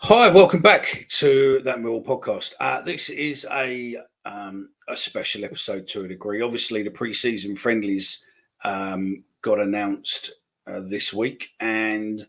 Hi, welcome back to that Millwall podcast. This is a special episode to a degree. Obviously, the pre-season friendlies got announced this week, and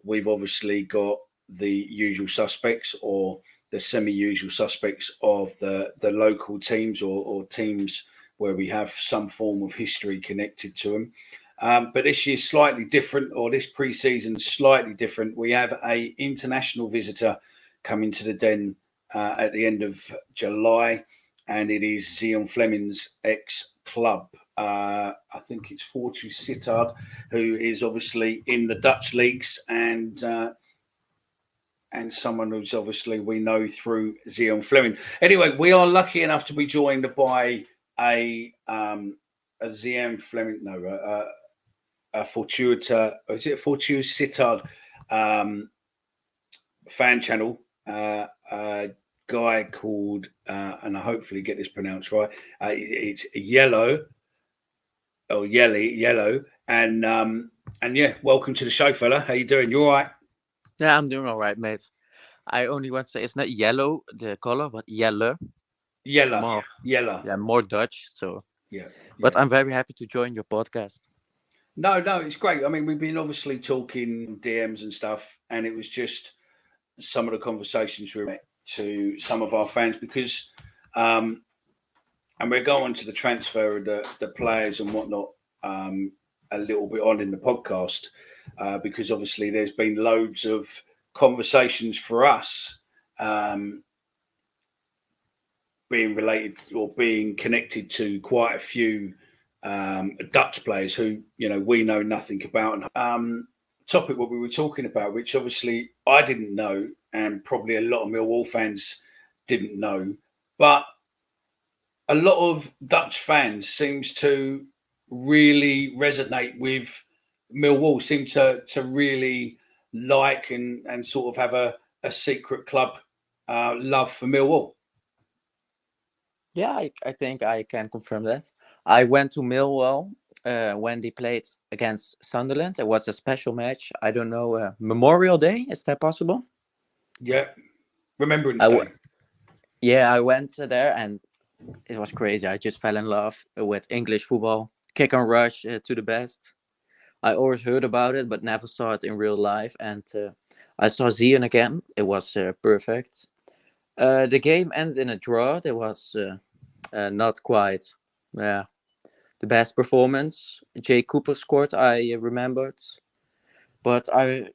we've obviously got the usual suspects or the semi-usual suspects of the local teams or teams where we have some form of history connected to them. But this year's slightly different, or this pre-season slightly different. We have a international visitor coming to the Den at the end of July, and it is Flemming's ex-club. I think it's Fortuna Sittard, who is obviously in the Dutch leagues, and someone who's obviously we know through Flemming. Anyway, we are lucky enough to be joined by a Flemming. No. Fortuna Sittard fan channel, a guy called, and I hopefully get this pronounced right. It's Yellow, and yeah, welcome to the show, fella. How you doing? You all right? Yeah, I'm doing all right, mate. I only want to say it's not yellow, the color, but yellow. Yellow. More Dutch. So, yeah. But I'm very happy to join your podcast. No, it's great. I mean, we've been obviously talking DMs and stuff, and it was just some of the conversations we met to some of our fans because, and we're going to the transfer of the players and whatnot a little bit on in the podcast because obviously there's been loads of conversations for us being related or being connected to quite a few Dutch players who we know nothing about. Topic what we were talking about, which obviously I didn't know, and probably a lot of Millwall fans didn't know, but a lot of Dutch fans seems to really resonate with Millwall. Seem to really like and sort of have a secret club love for Millwall. Yeah, I think I can confirm that. I went to Millwall when they played against Sunderland. It was a special match. I don't know, Memorial Day, is that possible? Yeah, Remembrance Day. Yeah, I went there and it was crazy. I just fell in love with English football. Kick and rush to the best. I always heard about it, but never saw it in real life. And I saw Zion again. It was perfect. The game ended in a draw. It was not quite the best performance. Jay Cooper scored, I remembered. But I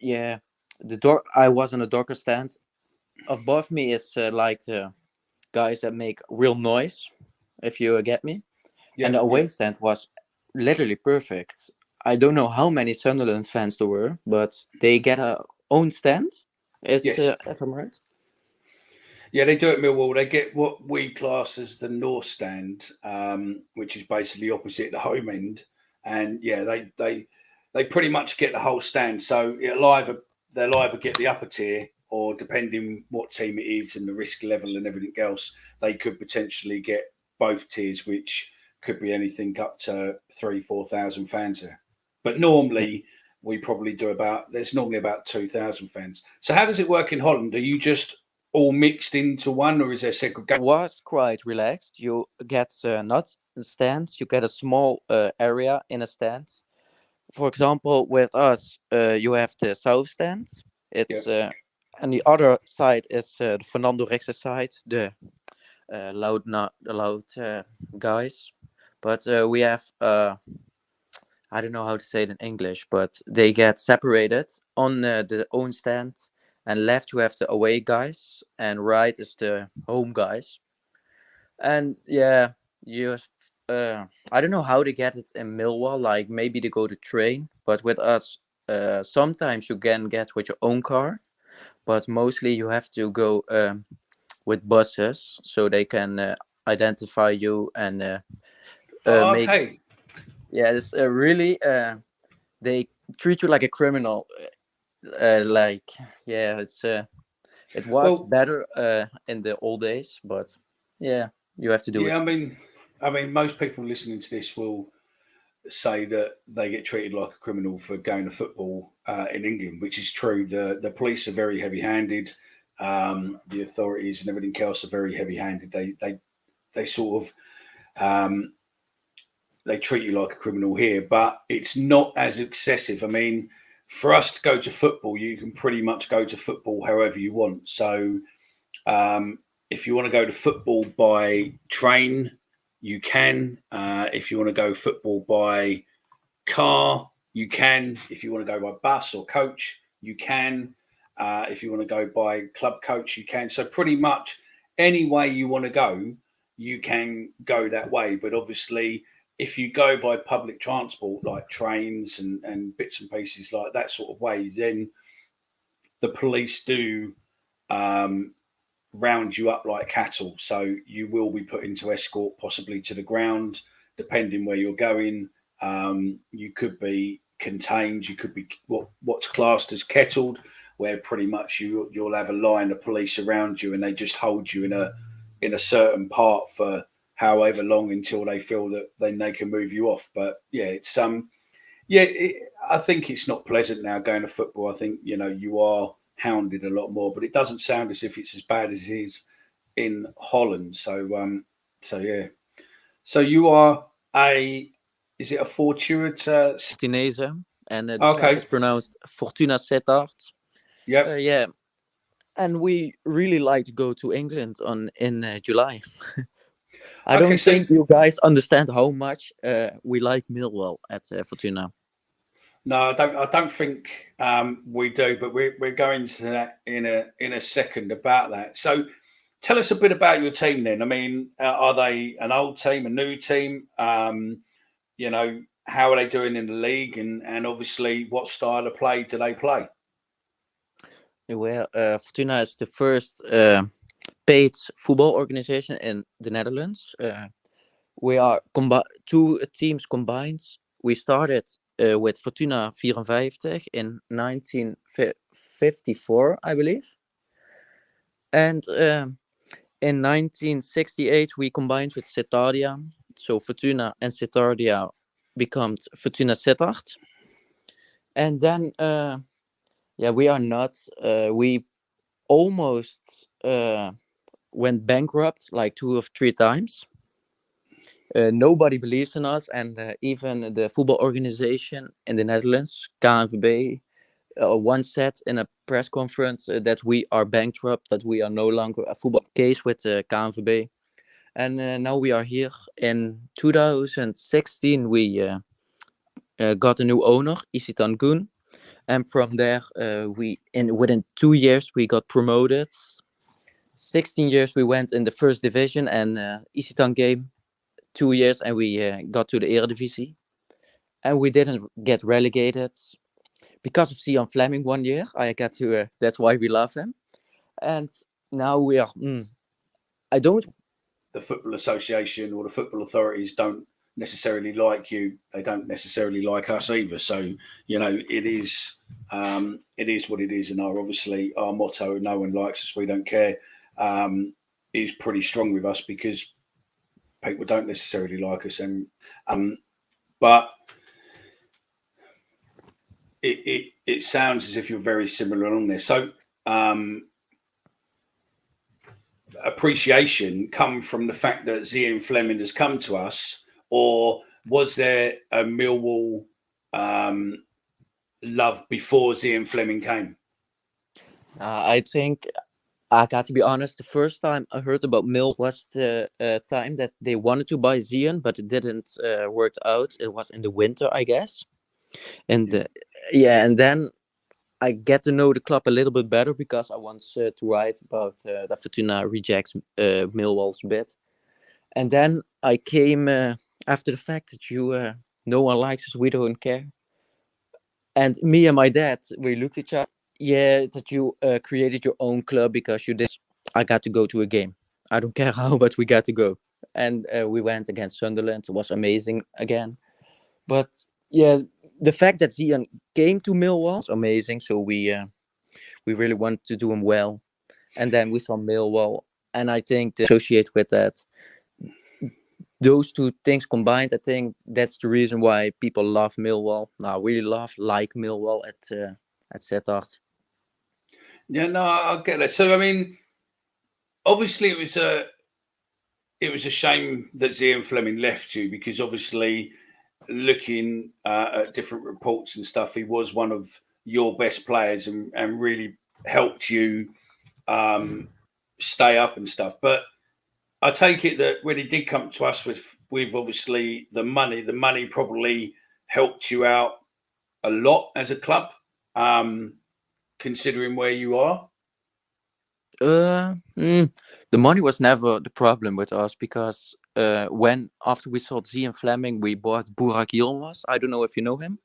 was on a Docker stand. Above me is like the guys that make real noise, if you get me. Yeah, And the away stand was literally perfect. I don't know how many Sunderland fans there were, but they get a own stand. If I'm right. Yeah, they do at Millwall. They get what we class as the North Stand, which is basically opposite the home end, and yeah, they pretty much get the whole stand. So they'll either get the upper tier, or depending what team it is and the risk level and everything else, they could potentially get both tiers, which could be anything up to 3,000-4,000 fans there. But normally there's normally about 2,000 fans. So how does it work in Holland? Are you just all mixed into one, or is there segregation? It was quite relaxed. You get not stands, you get a small area in a stand. For example, with us, you have the south stand. It's and the other side is the Fernando Rix's side, the loud guys. But we have I don't know how to say it in English, but they get separated on the own stand. And left you have the away guys, and right is the home guys. And yeah, you I don't know how they get it in Millwall. Like maybe they go to train, but with us, sometimes you can get with your own car, but mostly you have to go with buses so they can identify you and make. Okay. Yeah, it's really they treat you like a criminal. Like yeah, it was better in the old days, but yeah, you have to do it. I mean, most people listening to this will say that they get treated like a criminal for going to football in England, which is true. The police are very heavy-handed. The authorities and everything else are very heavy-handed. They sort of they treat you like a criminal here, but it's not as excessive. I mean, for us to go to football, you can pretty much go to football however you want. So if you want to go to football by train, you can. If you want to go football by car, you can. If you want to go by bus or coach, you can. If you want to go by club coach, you can. So pretty much any way you want to go, you can go that way. But obviously, if you go by public transport, like trains and bits and pieces like that sort of way, then the police do round you up like cattle. So you will be put into escort, possibly to the ground, depending where you're going. You could be contained. You could be what's classed as kettled, where pretty much you'll have a line of police around you, and they just hold you in a certain part for however long until they feel that then they can move you off. But yeah, it's I think it's not pleasant now going to football. I think you are hounded a lot more, but it doesn't sound as if it's as bad as it is in Holland. So yeah. So you are is it a Fortuna? Fortunese, and the Okay. club is pronounced Fortuna Sittard. Yep. Yeah, and we really like to go to England in July. I don't think you guys understand how much we like Millwall at Fortuna. No, I don't think we do, but we're going to that in a second about that. So, tell us a bit about your team then. I mean, are they an old team, a new team? How are they doing in the league, and obviously, what style of play do they play? Well, Fortuna is the first paid football organization in the Netherlands. We are two teams combined. We started with Fortuna 54 in 1954, I believe. And in 1968, we combined with Sittardia. So Fortuna and Sittardia became Fortuna Sittard. And then, we are not. We almost went bankrupt like 2 or 3 times. Nobody believes in us, and even the football organization in the Netherlands, KNVB, once said in a press conference that we are bankrupt, that we are no longer a football case with KNVB. And now we are here. In 2016, we got a new owner, Isitan Gun, and from there, within 2 years we got promoted. 16 years we went in the first division, and Isitan came 2 years, and we got to the Eredivisie, and we didn't get relegated because of Flemming 1 year. I got to. That's why we love him, and now we are. I don't. The football association or the football authorities don't necessarily like you. They don't necessarily like us either. So it is what it is, and obviously our motto, "No one likes us, we don't care," is pretty strong with us because people don't necessarily like us, and but it sounds as if you're very similar on this. So appreciation come from the fact that Flemming has come to us, or was there a Millwall love before Flemming came? I think I got to be honest. The first time I heard about Mill was the time that they wanted to buy Zian, but it didn't work out. It was in the winter, I guess. And and then I get to know the club a little bit better because I want to write about that Fortuna rejects Millwall's bid. And then I came after the fact that no one likes us, we don't care. And me and my dad, we looked at each other. Yeah, that you created your own club because you did. I got to go to a game. I don't care how, but we got to go. And we went against Sunderland. It was amazing again. But yeah, the fact that Zian came to Millwall was amazing. So we really wanted to do him well. And then we saw Millwall. And I think to associate with that, those two things combined, I think that's the reason why people love Millwall. Now, really like Millwall at Sittard. Yeah, no, I get that. So I mean, obviously it was a shame that Zian Flemming left you, because obviously looking at different reports and stuff, he was one of your best players and really helped you um, stay up and stuff. But I take it that when he did come to us with obviously the money probably helped you out a lot as a club, um, considering where you are. Uh, mm, the money was never the problem with us because when after we sold Z and Fleming, we bought Burak Yilmaz. I don't know if you know him.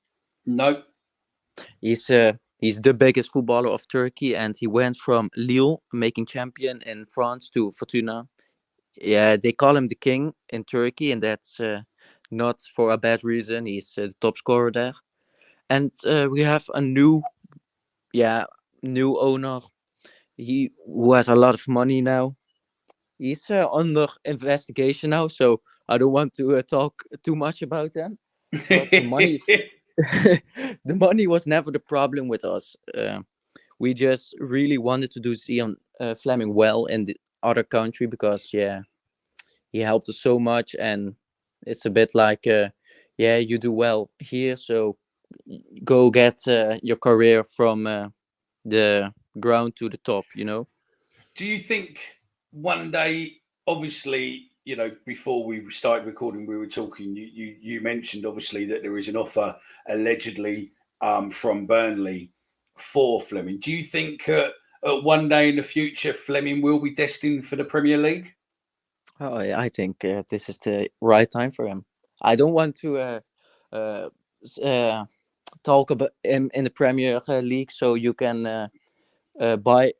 No, He's the biggest footballer of Turkey, and he went from Lille, making champion in France, to Fortuna. Yeah, they call him the king in Turkey, and that's not for a bad reason. He's the top scorer there, and we have a yeah, new owner. He who has a lot of money now. He's under investigation now, so I don't want to talk too much about him. But the money is the money was never the problem with us. We just really wanted to do Zion Fleming well in the other country because yeah, he helped us so much, and it's a bit like yeah, you do well here, so go get your career from the ground to the top, you know. do you think one day, obviously, before we started recording, we were talking, you mentioned obviously that there is an offer allegedly from Burnley for Fleming. Do you think one day in the future Fleming will be destined for the Premier League? Oh, I think this is the right time for him. I don't want to uh, talk about him in the Premier League, so you can buy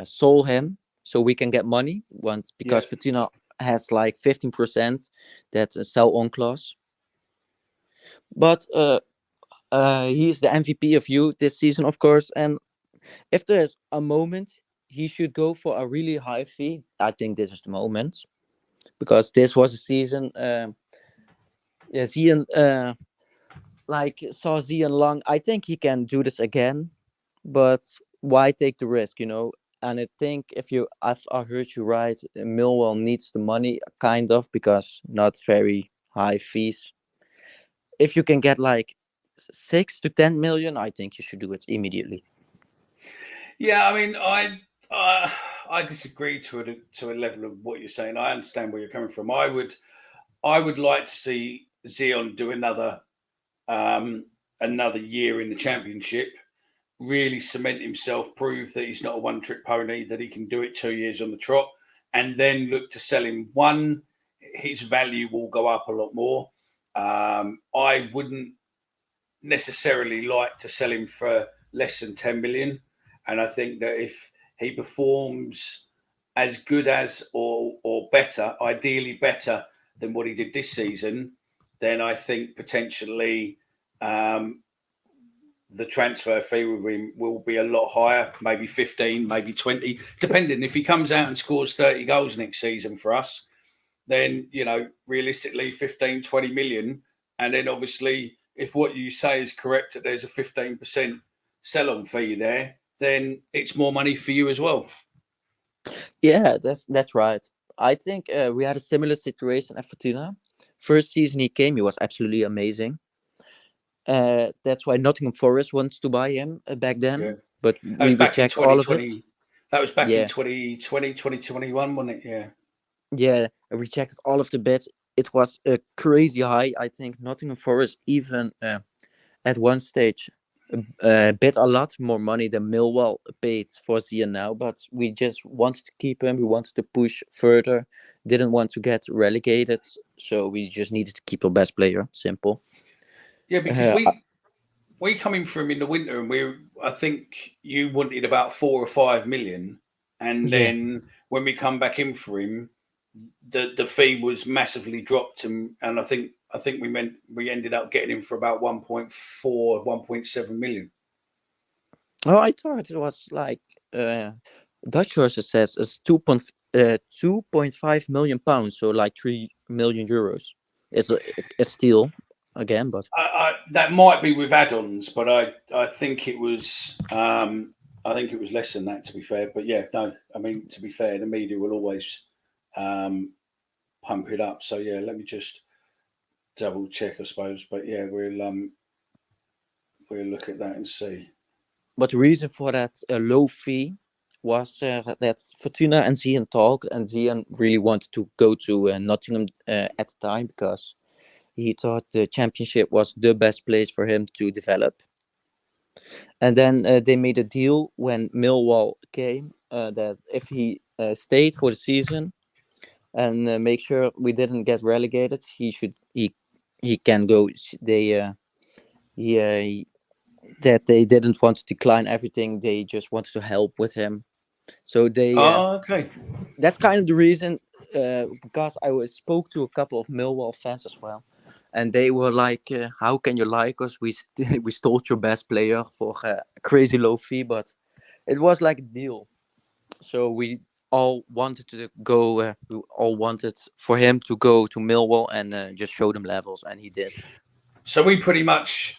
sell him, so we can get money once Yeah. because Fortuna has like 15% that sell on clause. But he's the MVP of you this season, of course, and if there's a moment he should go for a really high fee, I think this is the moment because this was a season. Yeah, Zian, like saw Zian Long. I think he can do this again, but why take the risk, you know? And I think if I heard you right, Millwall needs the money, kind of, because not very high fees. If you can get like 6 to 10 million, I think you should do it immediately. Yeah, I mean, I disagree to a level of what you're saying. I understand where you're coming from. I would like to see Zion do um, another year in the Championship, really cement himself, prove that he's not a one-trick pony, that he can do it 2 years on the trot, and then look to sell him. One, his value will go up a lot more. I wouldn't necessarily like to sell him for less than 10 million. And I think that if he performs as good as or better, ideally better than what he did this season, then I think potentially um, the transfer fee will be a lot higher, maybe 15, maybe 20, depending. If he comes out and scores 30 goals next season for us, then, realistically 15, 20 million. And then obviously, if what you say is correct, that there's a 15% sell on fee there, then it's more money for you as well. Yeah, that's right. I think we had a similar situation at Fortuna. First season he came, he was absolutely amazing. That's why Nottingham Forest wants to buy him back Yeah. then, but That was we back in reject all of it. 2020. That was back in Yeah, 2020, 2021, wasn't it? Yeah. yeah, I rejected all of the bids. It was a crazy high. I think Nottingham Forest even at one stage bid a lot more money than Millwall paid for Zian now, but we just wanted to keep him. We wanted to push further. Didn't want to get relegated, so we just needed to keep our best player. Simple. Yeah, because Uh, we coming from in the winter, and I think you wanted about 4 or 5 million, and yeah. then when we come back in for him, the fee was massively dropped, and I think we ended up getting him for about 1.4, 1.7 million. Oh, I thought it was like Dutch sources says it's 2.5 million pounds, so like 3 million euros. It's a steal again, but That might be with add-ons, but I think it was. I think it was less than that, to be fair. But yeah, no, I mean, to be fair, the media will always pump it up. So yeah, let me just double check, I suppose. But yeah, we'll look at that and see. But the reason for that low fee was that Fortuna and Zian talked, and Zian really wanted to go to Nottingham at the time because he thought the championship was the best place for him to develop. And then they made a deal when Millwall came that if he stayed for the season and make sure we didn't get relegated, he can go. He that they didn't want to decline everything; they just wanted to help with him. So Oh, okay. that's kind of the reason. Because spoke to a couple of Millwall fans as well, and they were like, "How can you like us? We stole your best player for a crazy low fee, but it was like a deal." So we all wanted to go. We all wanted for him to go to Millwall and just show them levels, and he did. So we pretty much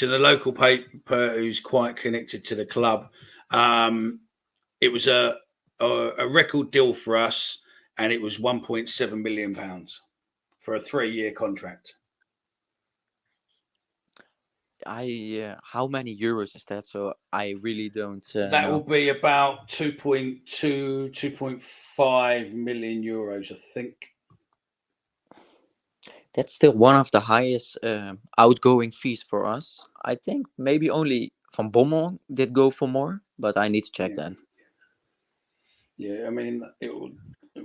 in the local paper who's quite connected to the club. It was a record deal for us, and it was £1.7 million for a 3-year contract. How many euros is that? So I really don't That know. will be about 2.5 million euros, I think. That's still one of the highest outgoing fees for us. I think maybe only Van Bommel did go for more, but I need to check Yeah, that. yeah. I mean, it will.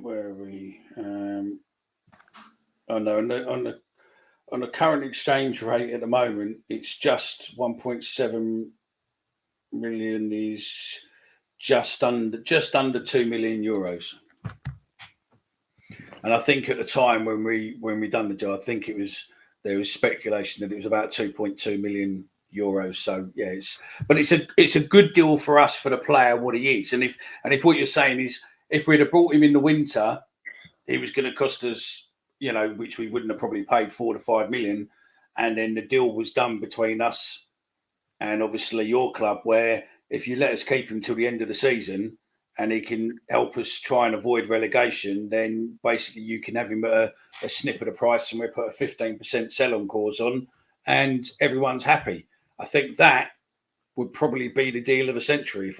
Where are we? Oh no, on the current exchange rate at the moment, it's just 1.7 million is just under 2 million euros. And I think at the time when we done the deal, I think there was speculation that it was about 2.2 million euros. So yeah, it's a good deal for us for the player what he is. And if what you're saying is if we'd have brought him in the winter, he was going to cost us, which we wouldn't have probably paid 4 to 5 million, and then the deal was done between us and obviously your club, where if you let us keep him till the end of the season and he can help us try and avoid relegation, then basically you can have him at a snip of the price and we put a 15% sell-on clause on and everyone's happy. I think that would probably be the deal of the century, if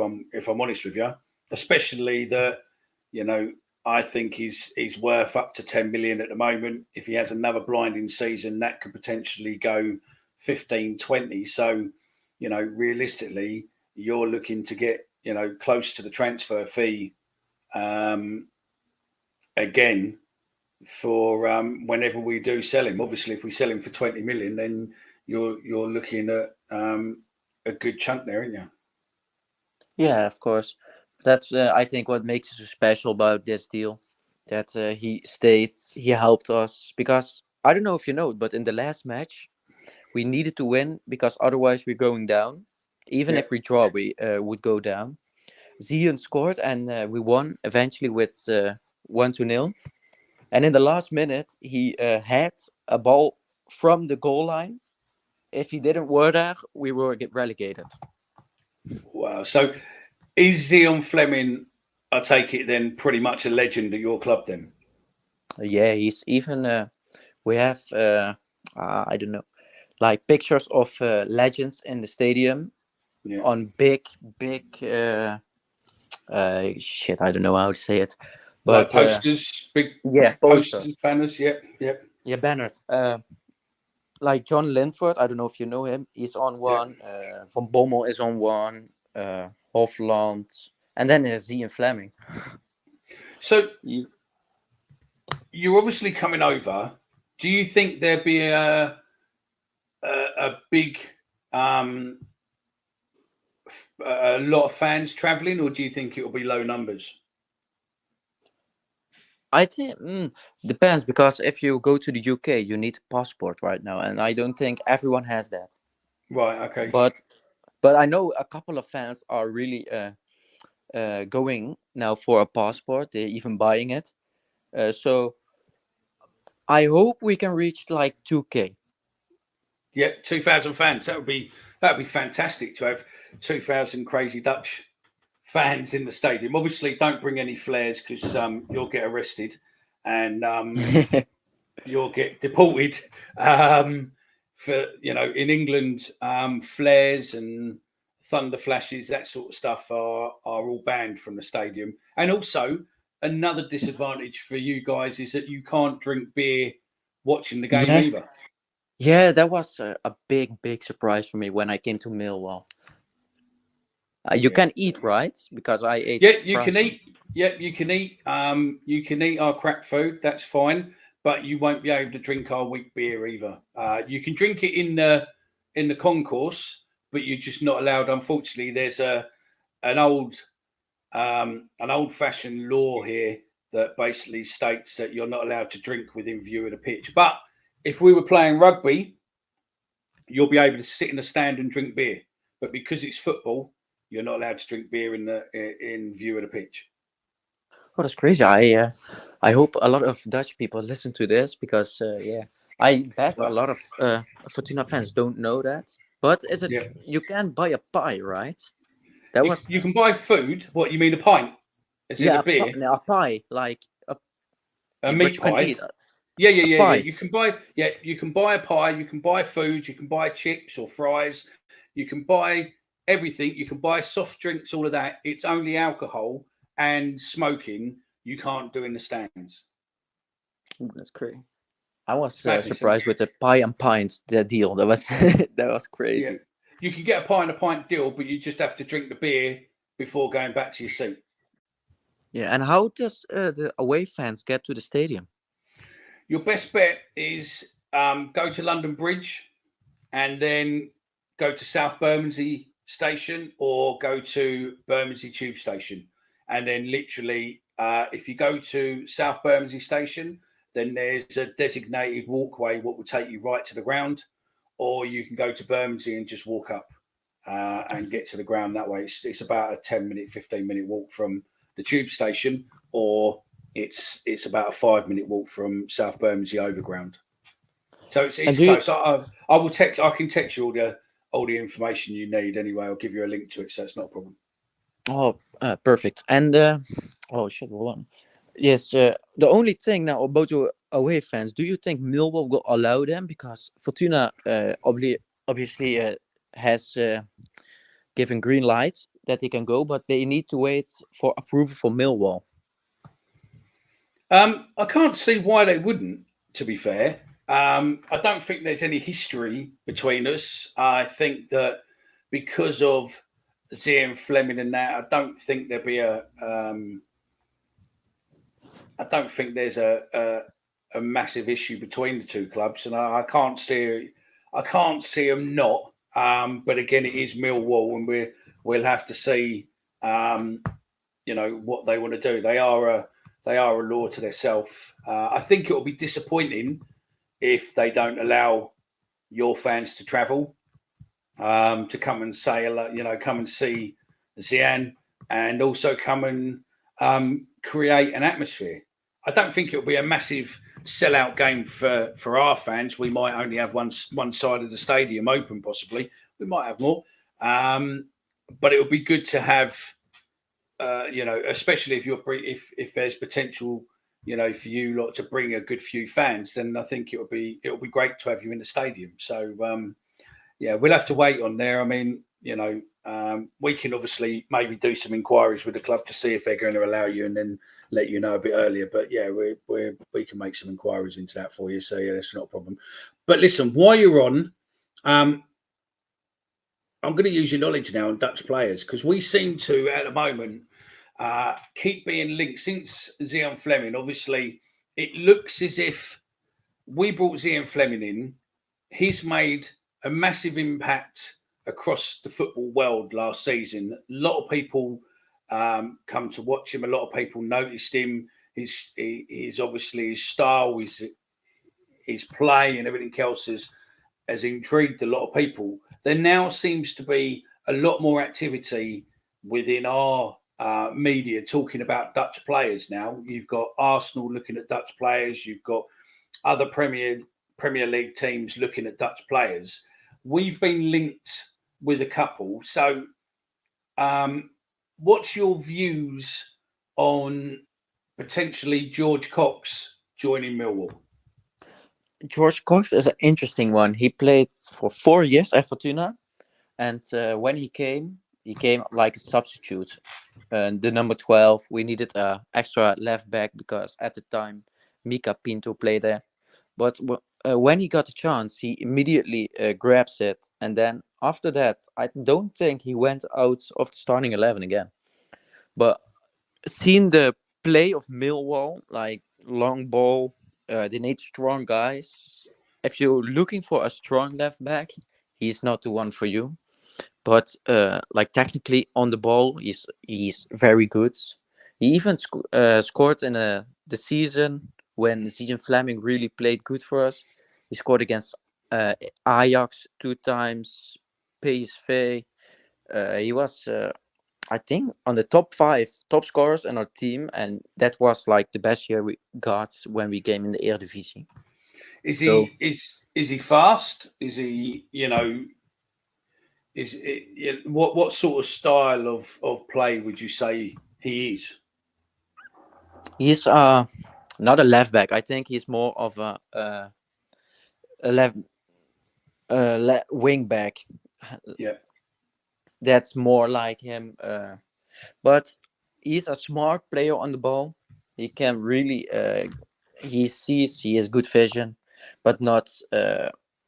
I'm honest with you. Especially that, I think he's worth up to 10 million at the moment. If he has another blinding season, that could potentially go 15, 20. So, realistically, you're looking to get, close to the transfer fee again for whenever we do sell him. Obviously, if we sell him for 20 million, then you're looking at a good chunk there, aren't you? Yeah, of course. That's I think what makes it so special about this deal, that he stayed, he helped us because I don't know if you know, but in the last match we needed to win because otherwise we're going down. Even Yeah. if we draw, we would go down. Zion scored and we won eventually with 1-0. And in the last minute, he had a ball from the goal line. If he didn't were there, we were get relegated. Wow. So is Zion Flemming, I take it then, pretty much a legend at your club then? Yeah, he's even. We have I don't know, like pictures of legends in the stadium Yeah. on big shit. I don't know how to say it, Like but posters, big yeah, posters, posters. banners. Yep. Yep. Yeah, banners. Like John Linford, I don't know if you know him. He's on Yep. one. Van Bommel is on one. Hofland, and then there's Zian Flemming. So You- you're obviously coming over. Do you think there'd be a big a lot of fans travelling, or do you think it'll be low numbers? I think depends because if you go to the UK, you need a passport right now, and I don't think everyone has that. Right. Okay. But but I know a couple of fans are really going now for a passport. They're even buying it. So I hope we can reach like 2K. Yeah, 2,000 fans. That would be That'd be fantastic to have 2,000 crazy Dutch fans in the stadium. Obviously, don't bring any flares because you'll get arrested and you'll get deported. For in England, flares and thunder flashes, that sort of stuff are all banned from the stadium. And also, another disadvantage for you guys is that you can't drink beer watching the game Yeah, either. yeah, that was a big surprise for me when I came to Millwall. You Yeah. can eat, right? Because I ate Yeah, you can fries. eat. Yeah, you can eat. You can eat our crack food. That's fine, but you won't be able to drink our weak beer either. You can drink it in the concourse, but you're just not allowed. Unfortunately, there's an old fashioned law here that basically states that you're not allowed to drink within view of the pitch. But if we were playing rugby, you'll be able to sit in the stand and drink beer. But because it's football, you're not allowed to drink beer in view of the pitch. Oh, that's crazy. I hope a lot of Dutch people listen to this because yeah, I bet a Well, lot of Fortuna fans don't know that. But is it yeah, you can buy a pie, right? That was you can buy food. What you mean, a pint? Is it yeah, a beer? no, a pie like A what meat you can pie? eat. Yeah, A yeah, yeah, yeah. pie. You can buy. Yeah, you can buy a pie. You can buy food. You can buy chips or fries. You can buy everything. You can buy soft drinks. All of that. It's only alcohol and smoking you can't do in the stands. Ooh, that's crazy. I was It's madness, isn't it? surprised with the pie and pints the deal. That was that was Yeah. crazy. You can get a pie and a pint deal, but you just have to drink the beer before going back to your seat. Yeah, and how does the away fans get to the stadium? Your best bet is go to London Bridge and then go to South Bermondsey Station or go to Bermondsey Tube Station. And then literally, if you go to South Bermondsey Station, then there's a designated walkway what will take you right to the ground, or you can go to Bermondsey and just walk up and get to the ground that way. It's about a 10-minute, 15-minute walk from the tube station, or it's about a 5-minute walk from South Bermondsey Overground. So And it's do you? close. I will text. I can text you all the information you need anyway. I'll give you a link to it, so it's not a problem. Oh, perfect. And oh shit, hold on. Yes, the only thing now about your away fans, do you think Millwall will allow them? Because Fortuna obviously has given green light that they can go, but they need to wait for approval from Millwall. I can't see why they wouldn't. To be fair, I don't think there's any history between us. I think that because of Zian Flemming and that, I don't think there'd be a. I don't think there's a massive issue between the two clubs, and I can't see. I can't see them not. But again, it is Millwall, and we'll have to see. What they want to do. They are a law to themselves. I think it will be disappointing if they don't allow your fans to travel to come and say, come and see Zian, and also come and create an atmosphere. I don't think it'll be a massive sellout game for our fans. We might only have one side of the stadium open, possibly. We might have more, but it would be good to have. Especially if there's potential, for you lot to bring a good few fans, then I think it'll be great to have you in the stadium. So we'll have to wait on there. I mean, we can obviously maybe do some inquiries with the club to see if they're going to allow you, and then let you know a bit earlier. But yeah, we can make some inquiries into that for you. So yeah, that's not a problem. But listen, while you're on, I'm going to use your knowledge now on Dutch players, because we seem to, at the moment, keep being linked since Zian Flemming. Obviously, it looks as if we brought Zian Flemming in. He's made a massive impact across the football world last season. A lot of people come to watch him. A lot of people noticed him. His obviously his style, his play, and everything else has intrigued a lot of people. There now seems to be a lot more activity within our media talking about Dutch players now. You've got Arsenal looking at Dutch players. You've got other Premier League teams looking at Dutch players. We've been linked with a couple. So, what's your views on potentially George Cox joining Millwall? George Cox is an interesting one. He played for 4 years at Fortuna, and when he came like a substitute. The number 12, we needed a extra left back because at the time Mika Pinto played there. But when he got a chance, he immediately grabs it, and then after that, I don't think he went out of the starting 11 again. But seeing the play of Millwall, like long ball, they need strong guys. If you're looking for a strong left back, he's not the one for you. But like technically on the ball, he's very good. He even scored in the season when season Flemming really played good for us. He scored against Ajax 2 times, PSV. He was I think on the top 5 top scorers in our team, and that was like the best year we got when we came in the Eredivisie. Is So he is he fast? Is he, is it, what sort of style of play would you say he is? he's not a left back. I think he's more of a left wing back. Yeah. That's more like him. But he's a smart player on the ball. He can really he has good vision, but not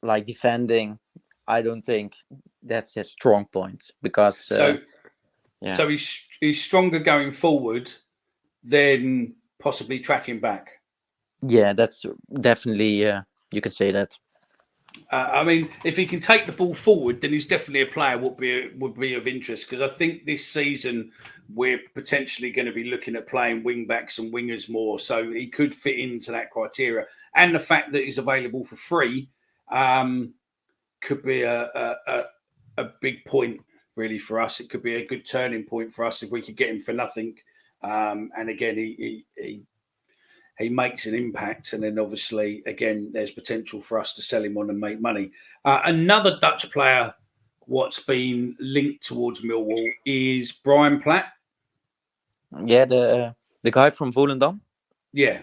like defending. I don't think that's his strong point because So yeah, so he's stronger going forward than possibly tracking back. yeah, that's definitely you can say that. I mean, if he can take the ball forward, then he's definitely a player would be of interest, because I think this season we're potentially going to be looking at playing wing backs and wingers more. So he could fit into that criteria, and the fact that he's available for free could be a big point really for us. It could be a good turning point for us if we could get him for nothing. And again, he makes an impact, and then obviously again there's potential for us to sell him on and make money. Another Dutch player what's been linked towards Millwall is Brian Platt. Yeah, the guy from Volendam. Yeah,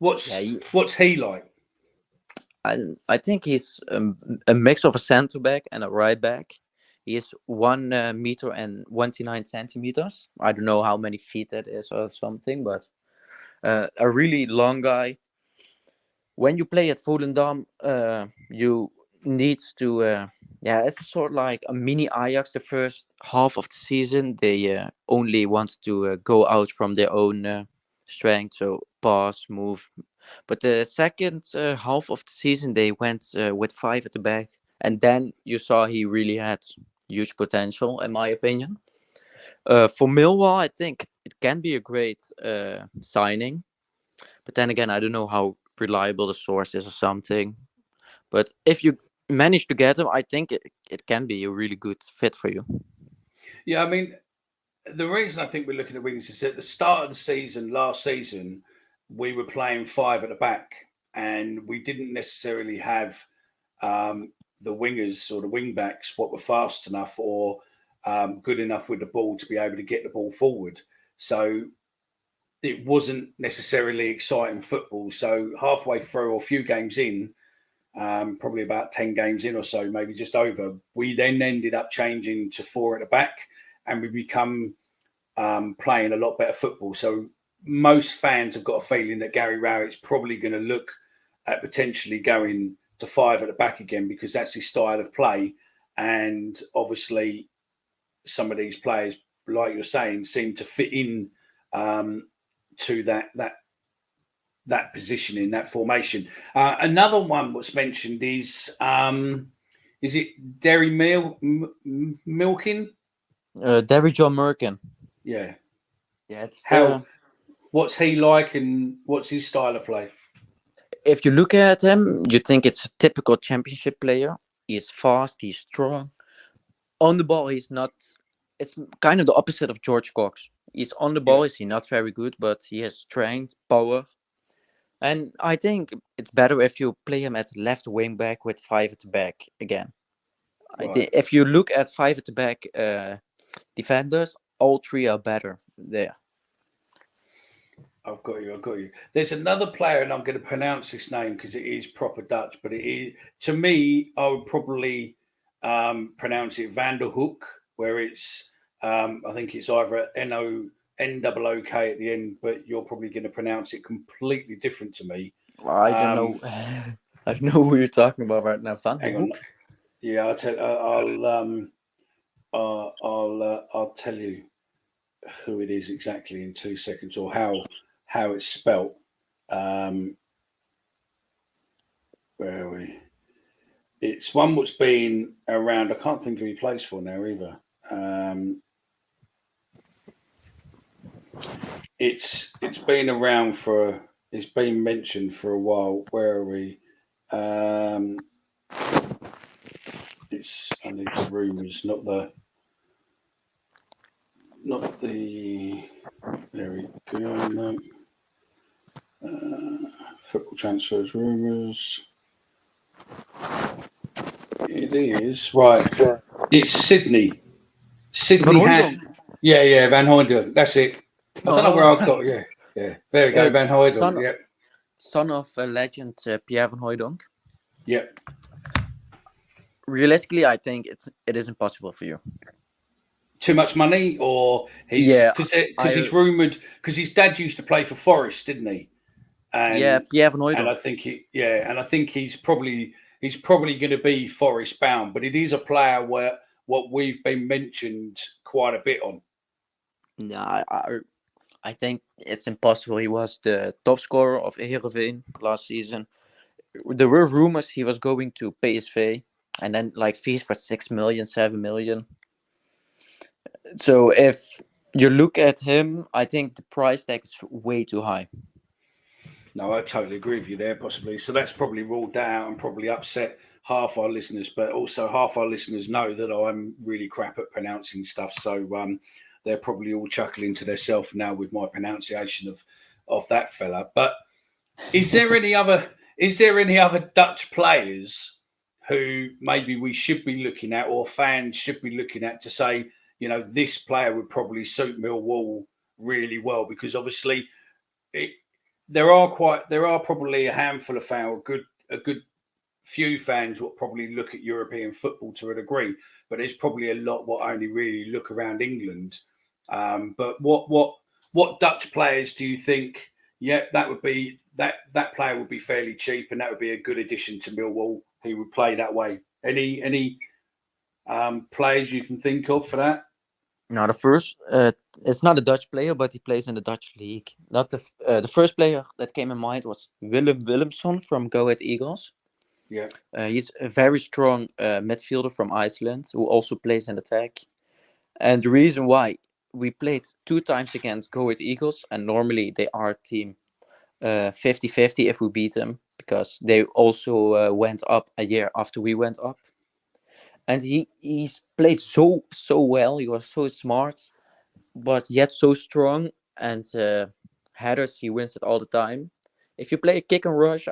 Yeah, what's he like? I think he's a mix of a centre back and a right back. He is 1 meter and 29 centimeters. I don't know how many feet that is or something, but a really long guy. When you play at Volendam, you need to yeah, it's sort of like a mini Ajax. The first half of the season, they only want to go out from their own strength, so pass, move. But the second half of the season, they went with 5 at the back, and then you saw he really had huge potential, in my opinion. For Millwall, I think it can be a great signing, but then again, I don't know how reliable the source is or something. But if you manage to get him, I think it can be a really good fit for you. Yeah, I mean, the reason I think we're looking at wings is at the start of the season, last season, we were playing 5 at the back, and we didn't necessarily have the wingers or the wing backs what were fast enough or good enough with the ball to be able to get the ball forward. So it wasn't necessarily exciting football. So halfway through, or a few games in, probably about 10 games in or so, maybe just over, we then ended up changing to 4 at the back, and we become playing a lot better football. So most fans have got a feeling that Gary Rowett's probably going to look at potentially going to 5 at the back again, because that's his style of play. And obviously, some of these players, like you're saying, seem to fit in to that positioning, that formation. Another one what's mentioned is it Derry Milking? Derry John Merkin. Yeah. Yeah, it's What's he like, and what's his style of play? if you look at him, you think it's a typical championship player. He's fast, he's strong. On the ball, he's not. It's kind of the opposite of George Cox. He's on the Yeah. ball, is he not very good, but he has strength, power. And I think it's better if you play him at left wing back with 5 at the back again. I think if you look at 5 at the back defenders, all 3 are better there. I've got you. There's another player, and I'm going to pronounce this name because it is proper Dutch, but it is, to me, I would probably pronounce it Van der Hoek, where it's, I think it's either N-O-N-O-O-K at the end, but you're probably going to pronounce it completely different to me. I don't know. I don't know who you're talking about right now. Van der Hang on. Hoek? Yeah, I'll tell you who it is exactly in 2 seconds, or how it's spelt. Where are we? It's one that's been around. I can't think of who he plays for now either. It's been around for. It's been mentioned for a while. Where are we? It's only the rumours, not the. There we go. No. Football transfers rumours. It is right. It's Sydney. Yeah, Van Hooijdonk. That's it. I don't know where I've got. Yeah. There we go, Van Hooijdonk. Yep. Son of legend Pierre Van Hooijdonk. Yep. Realistically, I think it is impossible for you. Too much money, or because he's rumoured, because his dad used to play for Forest, didn't he? And, Pierre Van Hooijdonk. And I think he's probably going to be Forest bound, but it is a player where what we've been mentioned quite a bit on. No, I think it's impossible. He was the top scorer of Heerenveen last season. There were rumors he was going to PSV, and then fees for 6 million, 7 million. So if you look at him, I think the price tag is way too high. No, I totally agree with you there, possibly. So that's probably ruled that out and probably upset half our listeners, but also half our listeners know that I'm really crap at pronouncing stuff. So they're probably all chuckling to themselves now with my pronunciation of that fella. But is there any other Dutch players who maybe we should be looking at, or fans should be looking at, to say, this player would probably suit Millwall really well? Because obviously there are probably a handful of fans, a good few fans will probably look at European football to a degree, but there's probably a lot what only really look around England. But what Dutch players do you think? Yeah, that would be that player would be fairly cheap, and that would be a good addition to Millwall. He would play that way. Any players you can think of for that? No, the first, it's not a Dutch player, but he plays in the Dutch league. Not the first player that came in mind was Willem Willemsson from Go Ahead Eagles. Yeah, he's a very strong midfielder from Iceland who also plays in attack. And the reason why we played 2 times against Go Ahead Eagles, and normally they are team 50-50 if we beat them, because they also went up a year after we went up. And he's played so well. He was so smart, but yet so strong. And headers, he wins it all the time. If you play a kick and rush,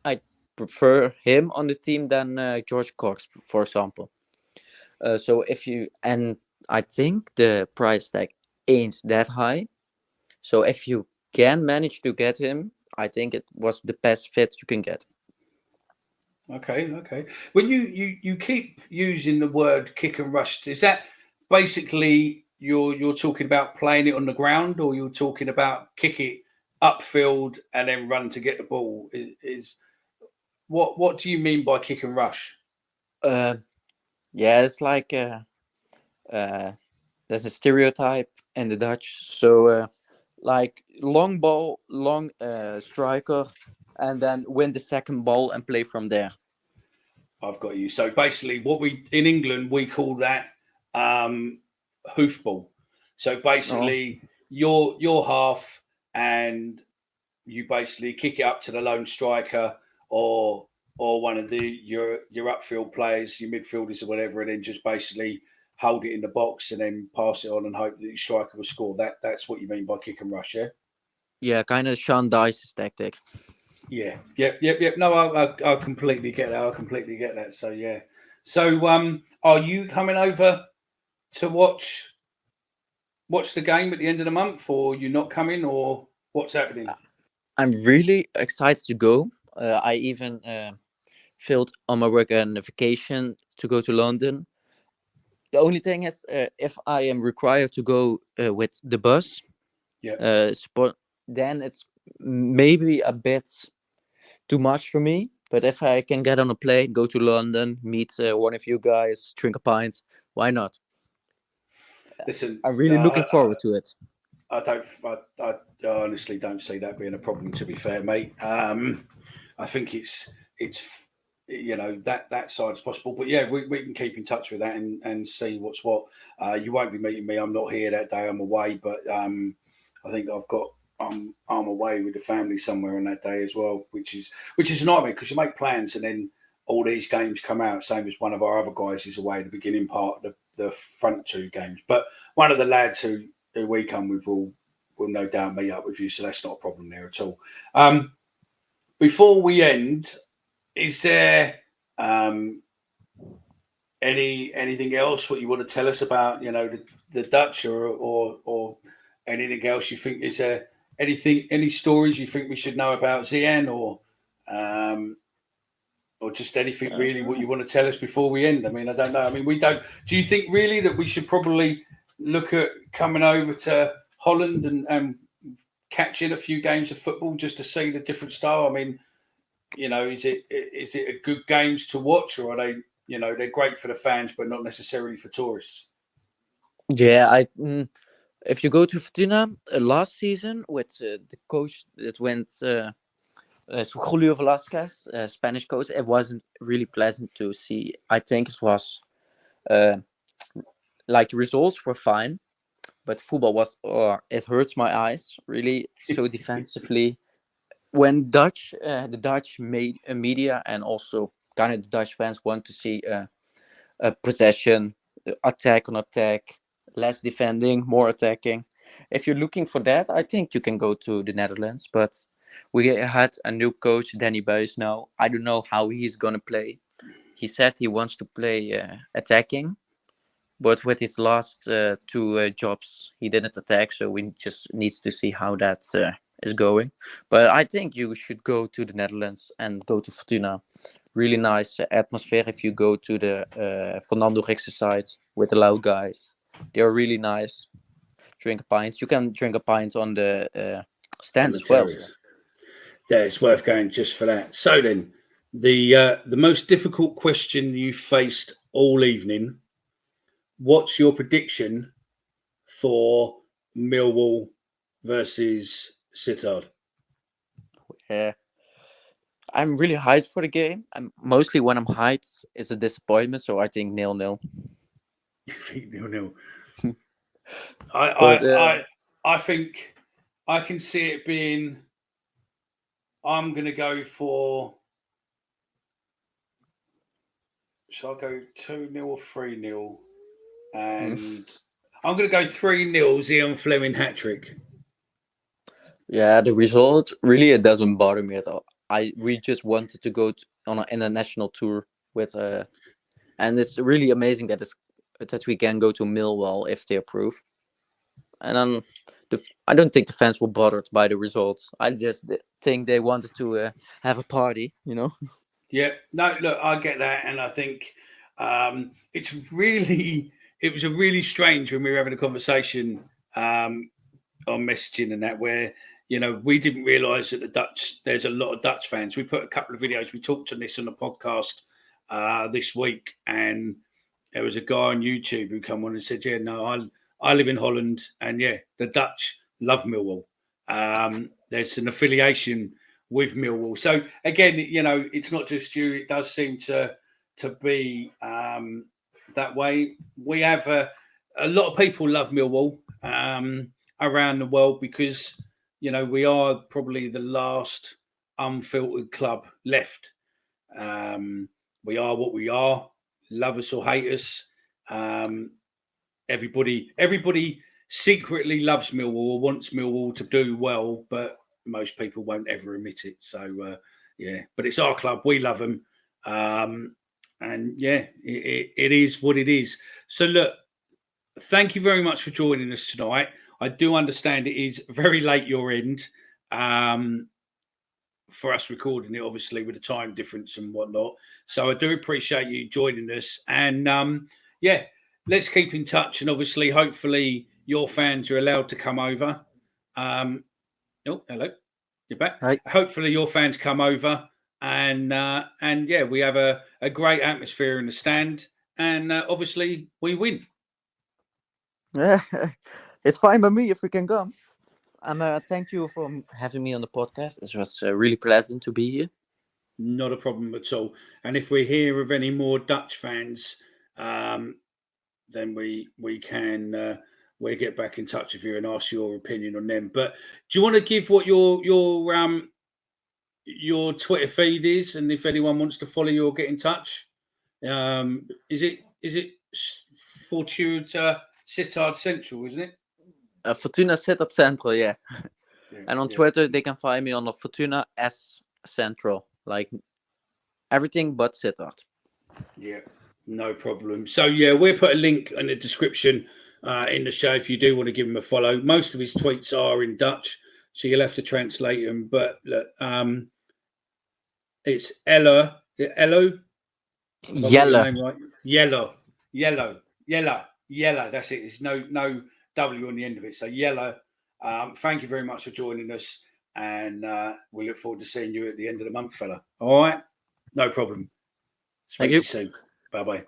I prefer him on the team than George Cox, for example. I think the price tag ain't that high. So if you can manage to get him, I think it was the best fit you can get. Okay. When you keep using the word kick and rush, is that basically you're talking about playing it on the ground, or you're talking about kick it upfield and then run to get the ball? Is what do you mean by kick and rush? It's like there's a stereotype in the Dutch. So like long ball, long striker, and then win the second ball and play from there. I've got you. So basically, what we in England we call that hoofball. So basically, you're half, and you basically kick it up to the lone striker or one of your upfield players, your midfielders or whatever, and then just basically hold it in the box and then pass it on and hope that the striker will score. That's what you mean by kick and rush, yeah? Yeah, kind of Sean Dyche's tactic. Yeah. Yep. No, I completely get that. So yeah, So, are you coming over to watch the game at the end of the month, or you not coming, or what's happening? I'm really excited to go. I even filled on my work a vacation to go to London. The only thing is, if I am required to go with the bus, Yeah. then it's maybe a bit too much for me. But if I can get on a plane, go to London, meet one of you guys, drink a pint, why not? Listen, I'm really looking forward to it. I don't. I honestly don't see that being a problem. To be fair, mate. I think it's that side's possible. But yeah, we can keep in touch with that and see what's what. You won't be meeting me. I'm not here that day. I'm away. But I think I'm away with the family somewhere on that day as well, which is a nightmare because you make plans and then all these games come out. Same as one of our other guys is away at the beginning part of the front two games. But one of the lads who we come with will no doubt meet up with you, so that's not a problem there at all. Before we end, is there anything else what you want to tell us about the Dutch or anything else you think? Is there any stories you think we should know about Zian or just anything really what you want to tell us before we end? I mean, I don't know. I mean, we don't. Do you think really that we should probably look at coming over to Holland and catching a few games of football just to see the different style? I mean, is it a good games to watch, or are they, they're great for the fans but not necessarily for tourists? Yeah, if you go to Fortuna last season with the coach that went, Julio Velasquez, Spanish coach, it wasn't really pleasant to see. I think it was like the results were fine, but football was, it hurts my eyes really so defensively. When the Dutch media and also kind of the Dutch fans want to see a possession, attack on attack, less defending, more attacking. If you're looking for that, I think you can go to the Netherlands. But we had a new coach, Danny Buys. Now I don't know how he's gonna play. He said he wants to play attacking, but with his last two jobs, he didn't attack. So we just needs to see how that is going. But I think you should go to the Netherlands and go to Fortuna. Really nice atmosphere. If you go to the Fernando Rixen side with the loud guys, they are really nice. Drink a pint. You can drink a pint on the stand as well. So. Yeah, it's worth going just for that. So then, the most difficult question you faced all evening. What's your prediction for Millwall versus Sittard? Yeah. I'm really hyped for the game. I'm mostly when I'm hyped, it's a disappointment. So I think 0-0. You think 0-0? But I think I can see it being. I'm going to go for. Shall I go 2-0 or 3-0? And I'm going to go 3-0. Zian Flemming hat trick. yeah, the result really it doesn't bother me at all. We just wanted to go on an international tour with and it's really amazing that we can go to Millwall if they approve. And I don't think the fans were bothered by the results. I just think they wanted to have a party, you know. Yeah, no, look, I get that, and I think it was a really strange when we were having a conversation on messaging and that where we didn't realise that there's a lot of Dutch fans. We put a couple of videos. We talked on this on the podcast this week, and there was a guy on YouTube who come on and said, "Yeah, no, I live in Holland, and yeah, the Dutch love Millwall. There's an affiliation with Millwall." So again, it's not just you. It does seem to be that way. We have a lot of people love Millwall around the world because we are probably the last unfiltered club left. We are what we are. Love us or hate us. Everybody secretly loves Millwall or wants Millwall to do well, but most people won't ever admit it. So, yeah, but it's our club. We love them. And yeah, it is what it is. So look, thank you very much for joining us tonight. I do understand it is very late your end for us recording it, obviously with the time difference and whatnot. So I do appreciate you joining us. And yeah, let's keep in touch. And obviously, hopefully, your fans are allowed to come over. Oh, hello, you're back. Right. Hopefully, your fans come over. And yeah, we have a great atmosphere in the stand. And obviously, we win. Yeah, it's fine by me if we can come. Thank you for having me on the podcast. It was really pleasant to be here. Not a problem at all. And if we hear of any more Dutch fans, then we can we'll get back in touch with you and ask your opinion on them. But do you want to give what your Twitter feed is, and if anyone wants to follow you or get in touch? Is it Fortuna Sittard Central, isn't it? Fortuna Sittard Central, yeah. And on yeah. Twitter, they can find me on the Fortuna S Central, like everything but Sittard. Yeah, no problem. So yeah, we'll put a link in the description in the show if you do want to give him a follow. Most of his tweets are in Dutch, so you'll have to translate them. But look, it's Ella. Yellow. Right? Yellow. That's it. There's no W on the end of it. So yellow. Thank you very much for joining us, and we look forward to seeing you at the end of the month, fella. All right, no problem. Speak to you soon. Bye bye.